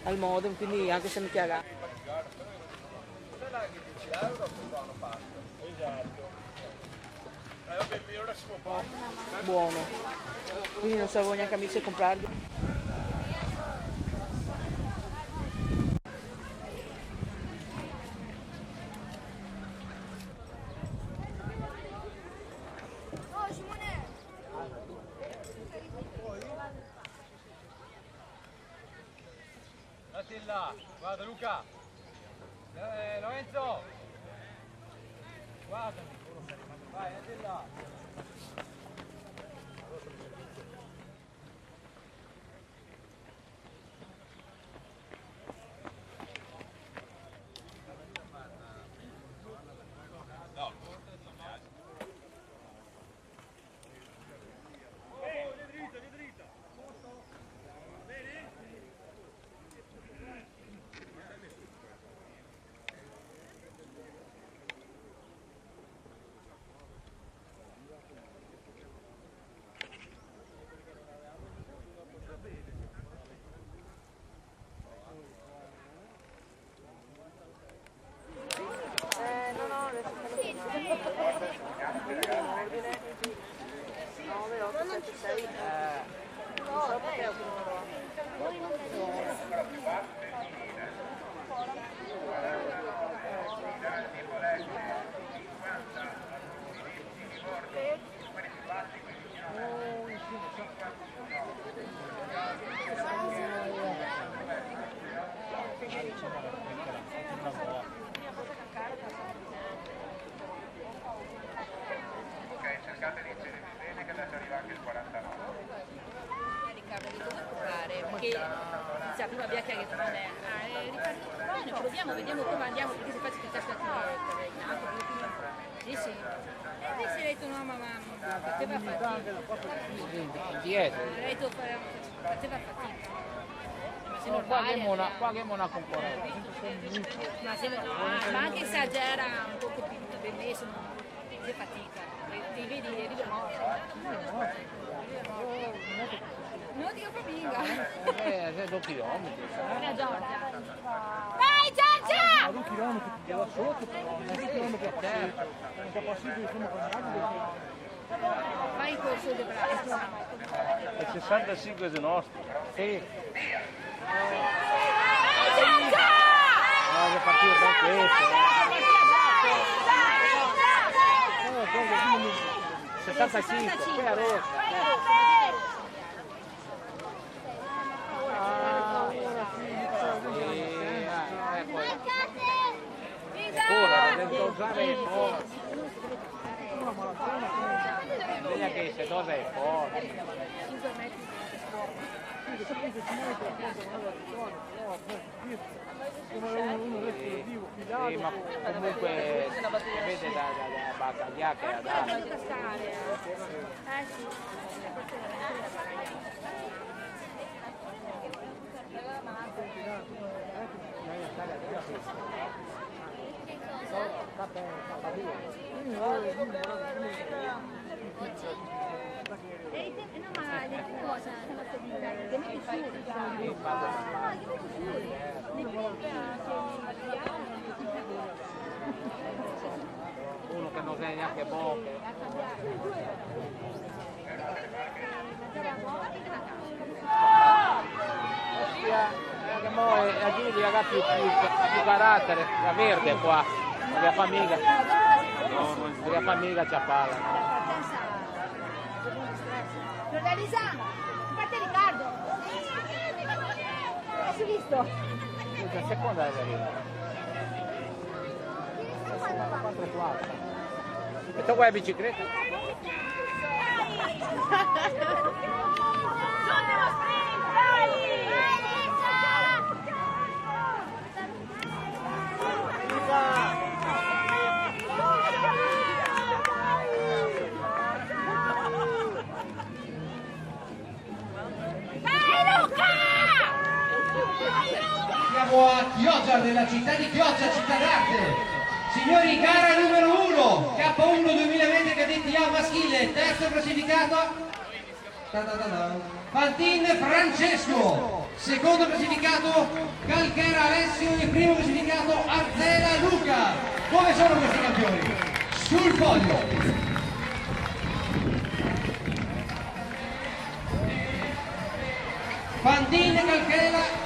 al modem, quindi anche se non ti agga. Buono, quindi non sapevo neanche amici se comprarli. Attila, guarda Luca, Lorenzo, guardami, vai Attila. Cercate di inserire bene che adesso arriva anche il 49. Riccardo, di cosa provare? Perché sa, prima abbiamo chiarito non è. Riccardo, bene, proviamo, vediamo come andiamo, perché se faccio che casca in alto, sì, sì. E poi si è detto no, ma faceva fatica. Dietro. Ha detto faceva fatica. Ma se non Qua che è una concorrenza. ma anche esagera un po' più ben messo, che fatica. Ti vedi morto. Non ti capiva. 2 chilometri. Buona Giorgia. Vai Giorgia! A 2 chilometri da sotto, però, 2 chilometri a passeggio. Non è possibile come Vai in corso di braccio. Il 65 è nostro. Sì. Vai Giorgia! Che partito da questo. 65, qui a rossa. Ora, dentro usare forte. Bisogna che se cosa è forte. Sì, ma comunque vede da battagliare che è da uno che non è neanche buono. Che mo a Giulia ha più carattere, la verde qua, la famiglia. La famiglia c'ha palla. Organizziamo! Parte Riccardo! Hai visto? La seconda è arrivata. 4-4. E tu vuoi la bicicletta? Siamo a Chioggia, nella città di Chioggia, città d'arte. Signori, gara numero 1, K1 2020 cadetti A maschile, terzo classificato Fantin Francesco, secondo classificato Calchera Alessio e primo classificato Arzela Luca. Dove sono questi campioni? Sul podio. Fantin Calchera